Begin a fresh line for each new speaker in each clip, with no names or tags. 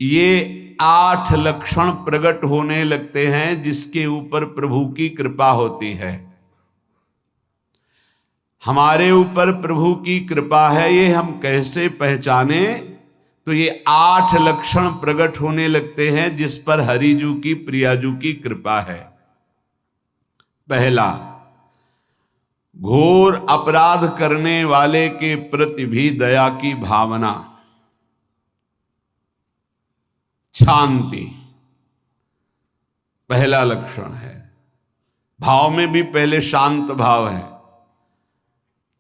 ये 8 लक्षण प्रकट होने लगते हैं जिसके ऊपर प्रभु की कृपा होती है। हमारे ऊपर प्रभु की कृपा है, ये हम कैसे पहचाने? तो ये 8 लक्षण प्रकट होने लगते हैं जिस पर हरिजू की प्रियाजू की कृपा है। पहला, घोर अपराध करने वाले के प्रति भी दया की भावना, शांति पहला लक्षण है। भाव में भी पहले शांत भाव है।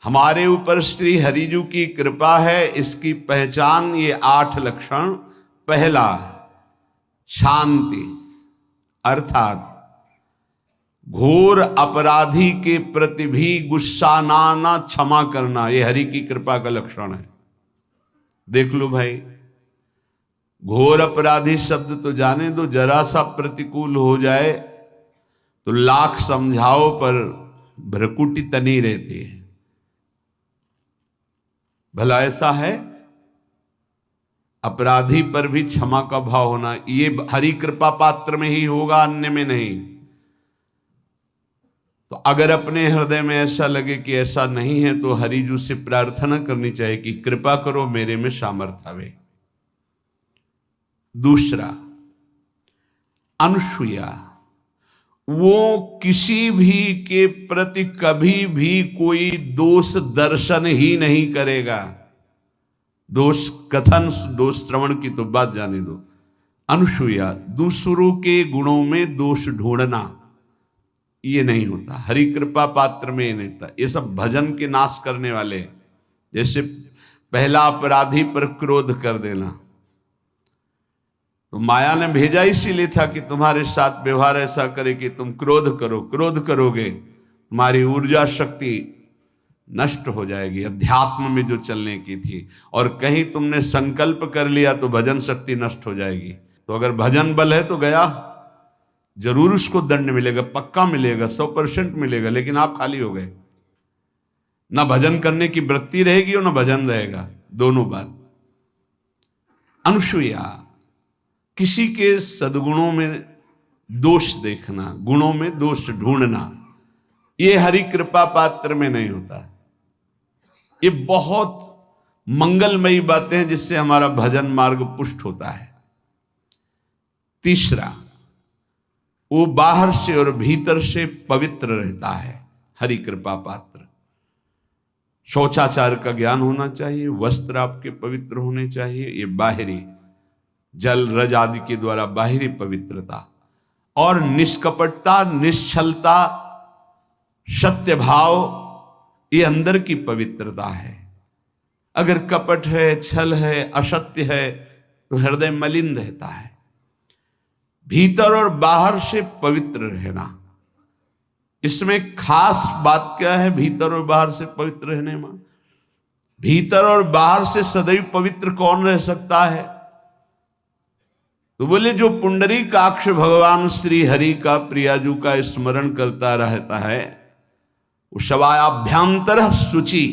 हमारे ऊपर श्री हरिजू की कृपा है, इसकी पहचान ये 8 लक्षण। पहला, शांति, अर्थात घोर अपराधी के प्रति भी गुस्सा ना क्षमा करना, ये हरि की कृपा का लक्षण है। देख लो भाई, घोर अपराधी शब्द तो जाने दो, जरा सा प्रतिकूल हो जाए तो लाख समझाओ पर भ्रकुटी तनी रहती है। भला ऐसा है? अपराधी पर भी क्षमा का भाव होना, ये हरि कृपा पात्र में ही होगा, अन्य में नहीं। तो अगर अपने हृदय में ऐसा लगे कि ऐसा नहीं है तो हरिजू से प्रार्थना करनी चाहिए कि कृपा करो, मेरे में सामर्थ्य आवे। दूसरा, अनुसूया, वो किसी भी के प्रति कभी भी कोई दोष दर्शन ही नहीं करेगा। दोष कथन, दोष श्रवण की तो बात जाने दो। अनुसूया, दूसरों के गुणों में दोष ढूंढना, ये नहीं होता। हरि कृपा पात्र में ये नहीं होता। ये सब भजन के नाश करने वाले। जैसे पहला अपराधी पर क्रोध कर देना, तो माया ने भेजा इसीलिए था कि तुम्हारे साथ व्यवहार ऐसा करे कि तुम क्रोध करो। क्रोध करोगे तुम्हारी ऊर्जा शक्ति नष्ट हो जाएगी, अध्यात्म में जो चलने की थी। और कहीं तुमने संकल्प कर लिया तो भजन शक्ति नष्ट हो जाएगी। तो अगर भजन बल है तो गया, जरूर उसको दंड मिलेगा, पक्का मिलेगा, 100% मिलेगा, लेकिन आप खाली हो गए। ना भजन करने की वृत्ति रहेगी और ना भजन रहेगा, दोनों बात। अनुसूया, किसी के सद्गुणों में दोष देखना, गुणों में दोष ढूंढना, ये हरि कृपा पात्र में नहीं होता। ये बहुत मंगलमयी बातें हैं जिससे हमारा भजन मार्ग पुष्ट होता है। तीसरा, वो बाहर से और भीतर से पवित्र रहता है, हरि कृपा पात्र। शौचाचार का ज्ञान होना चाहिए, वस्त्र आपके पवित्र होने चाहिए, ये बाहरी जल रज आदि के द्वारा बाहरी पवित्रता। और निष्कपटता, निश्चलता, सत्य भाव, ये अंदर की पवित्रता है। अगर कपट है, छल है, असत्य है तो हृदय मलिन रहता है। भीतर और बाहर से पवित्र रहना, इसमें खास बात क्या है? भीतर और बाहर से पवित्र रहने में, भीतर और बाहर से सदैव पवित्र कौन रह सकता है? तो बोले जो पुंडरीकाक्ष भगवान श्री हरि का प्रियाजू का स्मरण करता रहता है, वो शवायाभ्यंतर शुचि,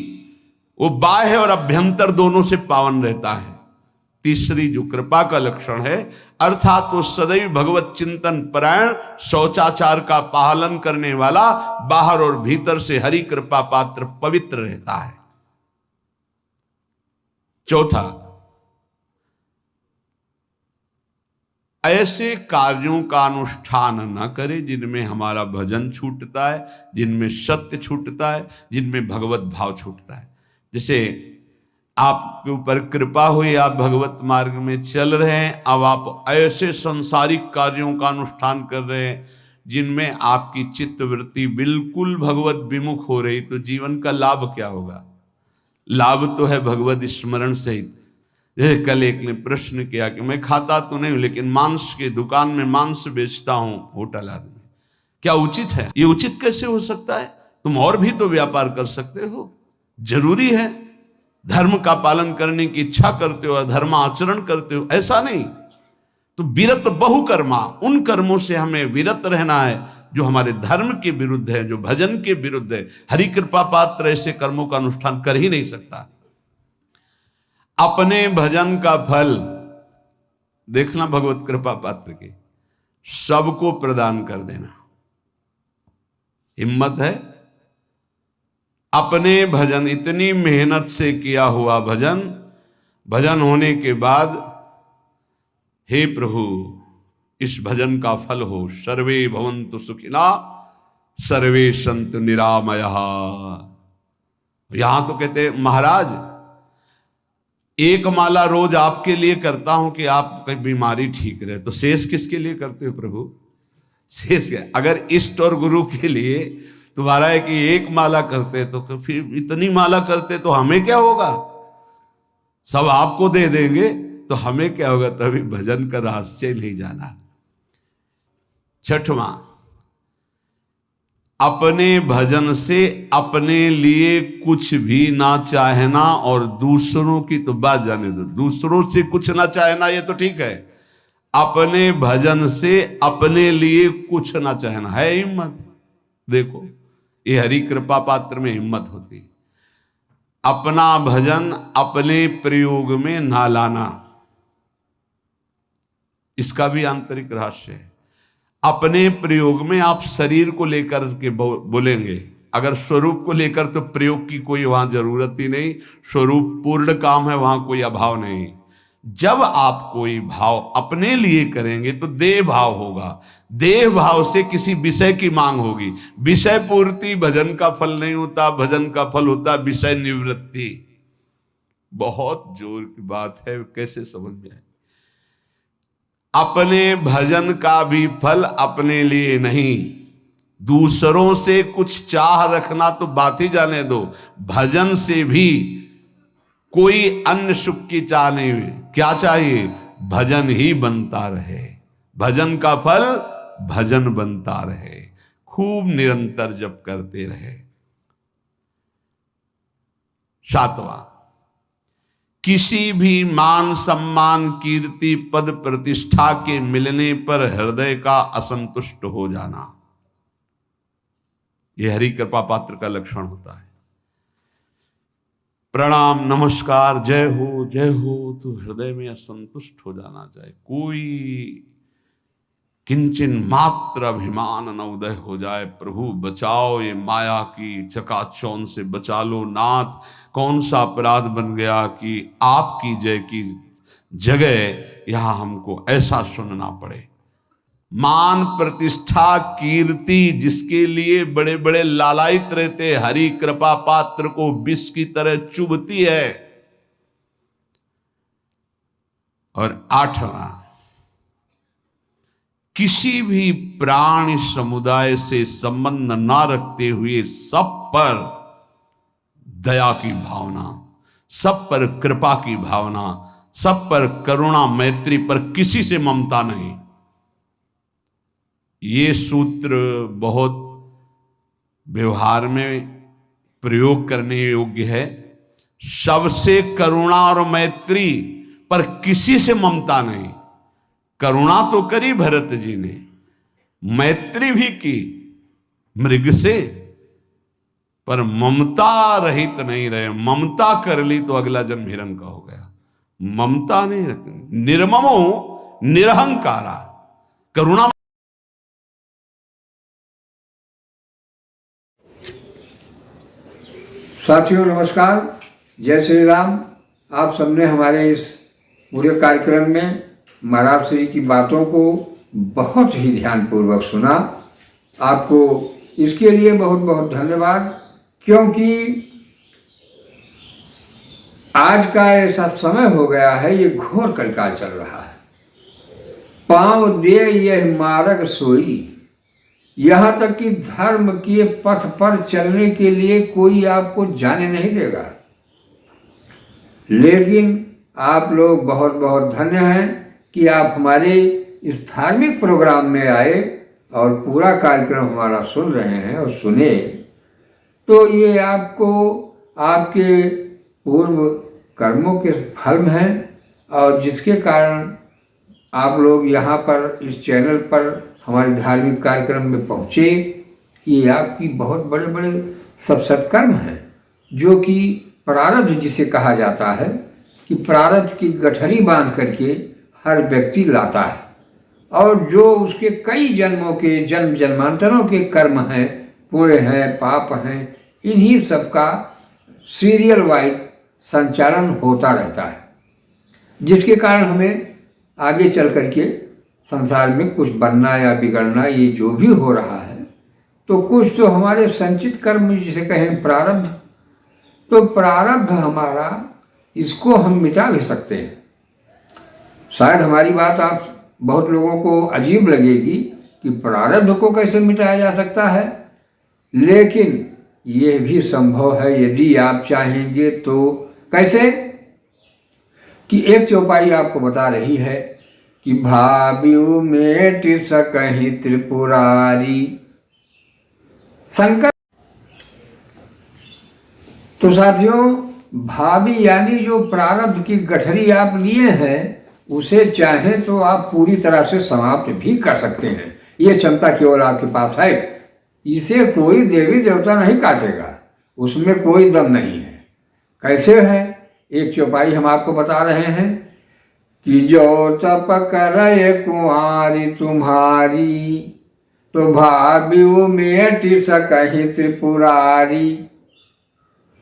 वो बाह्य और अभ्यंतर दोनों से पावन रहता है। तीसरी जो कृपा का लक्षण है, अर्थात वो सदैव भगवत चिंतन परायण, शौचाचार का पालन करने वाला, बाहर और भीतर से हरि कृपा पात्र पवित्र रहता है। चौथा, ऐसे कार्यों का अनुष्ठान न करे जिनमें हमारा भजन छूटता है, जिनमें सत्य छूटता है, जिनमें भगवत भाव छूटता है। जैसे आपके ऊपर कृपा हुई, आप भगवत मार्ग में चल रहे हैं, अब आप ऐसे संसारिक कार्यों का अनुष्ठान कर रहे हैं जिनमें आपकी चित्तवृत्ति बिल्कुल भगवत विमुख हो रही, तो जीवन का लाभ क्या होगा? लाभ तो है भगवत स्मरण सहित। जैसे कल एक ने प्रश्न किया कि मैं खाता तो नहीं हूं लेकिन मांस की दुकान में मांस बेचता हूं, होटल आदमी, क्या उचित है? ये उचित कैसे हो सकता है? तुम और भी तो व्यापार कर सकते हो। जरूरी है धर्म का पालन करने की इच्छा करते हो, धर्माचरण करते हो, ऐसा नहीं। तो विरत बहुकर्मा, उन कर्मों से हमें विरत रहना है जो हमारे धर्म के विरुद्ध है, जो भजन के विरुद्ध है। हरि कृपा पात्र ऐसे कर्मों का अनुष्ठान कर ही नहीं सकता। अपने भजन का फल देखना भगवत कृपा पात्र के, सबको प्रदान कर देना। हिम्मत है अपने भजन, इतनी मेहनत से किया हुआ भजन, भजन होने के बाद हे प्रभु इस भजन का फल हो, सर्वे भवन्तु सुखिना सर्वे सन्तु निरामयः। यहां तो कहते महाराज एक माला रोज आपके लिए करता हूं कि आपकी बीमारी ठीक रहे, तो शेष किसके लिए करते हो प्रभु? शेष क्या? अगर इष्ट और गुरु के लिए तुम्हारा है कि एक माला करते तो फिर इतनी माला करते तो हमें क्या होगा? सब आपको दे देंगे तो हमें क्या होगा? तभी भजन का रहस्य नहीं जाना। छठवां, अपने भजन से अपने लिए कुछ भी ना चाहना, और दूसरों की तो बात जाने दो, दूसरों से कुछ ना चाहना ये तो ठीक है, अपने भजन से अपने लिए कुछ ना चाहना है हिम्मत। देखो ये हरि कृपा पात्र में हिम्मत होती है। अपना भजन अपने प्रयोग में ना लाना, इसका भी आंतरिक रहस्य है। अपने प्रयोग में आप शरीर को लेकर के बोलेंगे, अगर स्वरूप को लेकर तो प्रयोग की कोई वहां जरूरत ही नहीं, स्वरूप पूर्ण काम है, वहां कोई अभाव नहीं। जब आप कोई भाव अपने लिए करेंगे तो देह भाव होगा, देह भाव से किसी विषय की मांग होगी। विषय पूर्ति भजन का फल नहीं होता, भजन का फल होता विषय निवृत्ति। बहुत जोर की बात है, कैसे समझ में आए? अपने भजन का भी फल अपने लिए नहीं, दूसरों से कुछ चाह रखना तो बात ही जाने दो, भजन से भी कोई अन्य सुख की चाह नहीं हुई। क्या चाहिए? भजन ही बनता रहे, भजन का फल भजन बनता रहे, खूब निरंतर जप करते रहे। सातवां, किसी भी मान सम्मान कीर्ति पद प्रतिष्ठा के मिलने पर हृदय का असंतुष्ट हो जाना, यह हरि कृपा पात्र का लक्षण होता है। प्रणाम नमस्कार जय हो तो हृदय में असंतुष्ट हो जाना चाहिए। कोई किंचन मात्र अभिमान न उदय हो जाए। प्रभु बचाओ, ये माया की चकाचौंध से बचा लो नाथ। कौन सा अपराध बन गया कि आपकी जय की जगह यहां हमको ऐसा सुनना पड़े। मान प्रतिष्ठा कीर्ति जिसके लिए बड़े बड़े लालायित रहते, हरि कृपा पात्र को विष की तरह चुभती है। और आठवां, किसी भी प्राणी समुदाय से संबंध ना रखते हुए सब पर दया की भावना, सब पर कृपा की भावना, सब पर करुणा मैत्री, पर किसी से ममता नहीं। ये सूत्र बहुत व्यवहार में प्रयोग करने योग्य है। सबसे करुणा और मैत्री, पर किसी से ममता नहीं। करुणा तो करी भरत जी ने, मैत्री भी की मृग से, पर ममता रहित नहीं रहे। ममता कर ली तो अगला जन्म हिरण का हो गया। ममता नहीं रखी। निर्ममो निरहंकारा, करुणा।
साथियों नमस्कार, जय श्री राम। आप सबने हमारे इस पूरे कार्यक्रम में महाराज श्री की बातों को बहुत ही ध्यानपूर्वक सुना। आपको इसके लिए बहुत बहुत धन्यवाद, क्योंकि आज का ऐसा समय हो गया है, ये घोर कलकाल चल रहा है। पांव दे यह मार्ग सोई, यहाँ तक कि धर्म के पथ पर चलने के लिए कोई आपको जाने नहीं देगा। लेकिन आप लोग बहुत बहुत धन्य हैं कि आप हमारे इस धार्मिक प्रोग्राम में आए और पूरा कार्यक्रम हमारा सुन रहे हैं और सुने। तो ये आपको आपके पूर्व कर्मों के फल हैं, और जिसके कारण आप लोग यहाँ पर इस चैनल पर हमारे धार्मिक कार्यक्रम में पहुँचे। ये आपकी बहुत बड़े बड़े सब सत्कर्म हैं, जो कि प्रारब्ध जिसे कहा जाता है, कि प्रारब्ध की गठरी बांध करके हर व्यक्ति लाता है, और जो उसके कई जन्मों के जन्म जन्मांतरों के कर्म हैं, पुण्य हैं, पाप हैं, इन्हीं सब का सीरियल वाइज संचालन होता रहता है, जिसके कारण हमें आगे चल कर के संसार में कुछ बनना या बिगड़ना, ये जो भी हो रहा है, तो कुछ तो हमारे संचित कर्म जिसे कहें प्रारब्ध, तो प्रारब्ध हमारा, इसको हम मिटा भी सकते हैं। शायद हमारी बात आप बहुत लोगों को अजीब लगेगी कि प्रारब्ध को कैसे मिटाया जा सकता है, लेकिन ये भी संभव है यदि आप चाहेंगे तो। कैसे? कि एक चौपाई आपको बता रही है कि भावियु मेट सकहि त्रिपुरारी। शंकर तो साथियों, भावी यानी जो प्रारब्ध की गठरी आप लिए हैं, उसे चाहें तो आप पूरी तरह से समाप्त भी कर सकते हैं। ये क्षमता केवल आपके पास है। इसे कोई देवी देवता नहीं काटेगा, उसमें कोई दम नहीं है। कैसे है? एक चौपाई हम आपको बता रहे हैं कि जो तप करे कुंवारी तुम्हारी, तो भावियु मेट सकहि त्रिपुरारी।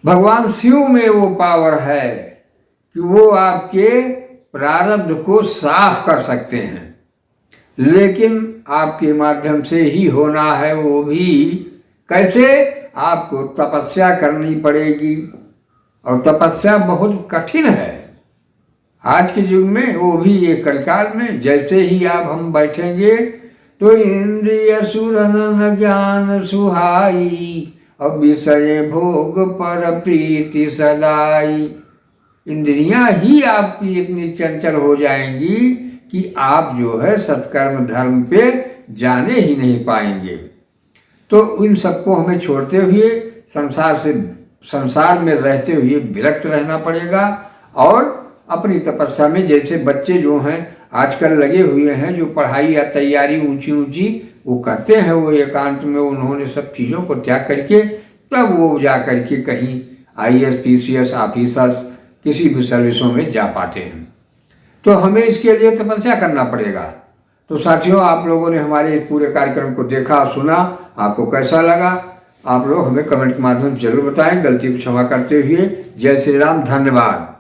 भगवान शिव में वो पावर है कि वो आपके प्रारब्ध को साफ कर सकते हैं, लेकिन आपके माध्यम से ही होना है। वो भी कैसे? आपको तपस्या करनी पड़ेगी, और तपस्या बहुत कठिन है आज के युग में, वो भी ये कलिकाल में। जैसे ही आप हम बैठेंगे तो इंद्रिय सुरन ज्ञान सुहाई, और विषय भोग पर प्रीति सदाई। इंद्रियां ही आपकी इतनी चंचल हो जाएंगी कि आप जो है सत्कर्म धर्म पे जाने ही नहीं पाएंगे। तो इन सबको हमें छोड़ते हुए संसार में रहते हुए विरक्त रहना पड़ेगा, और अपनी तपस्या में, जैसे बच्चे जो हैं आजकल लगे हुए हैं, जो पढ़ाई या तैयारी ऊंची ऊंची वो करते हैं, वो एकांत में उन्होंने सब चीज़ों को त्याग करके तब वो जा करके कहीं IAS PCS ऑफिसर्स किसी भी सर्विसों में जा पाते हैं। तो हमें इसके लिए तपस्या करना पड़ेगा। तो साथियों, आप लोगों ने हमारे इस पूरे कार्यक्रम को देखा, सुना, आपको कैसा लगा? आप लोग हमें कमेंट के माध्यम से जरूर बताएं। गलती को क्षमा करते हुए जय श्री राम, धन्यवाद।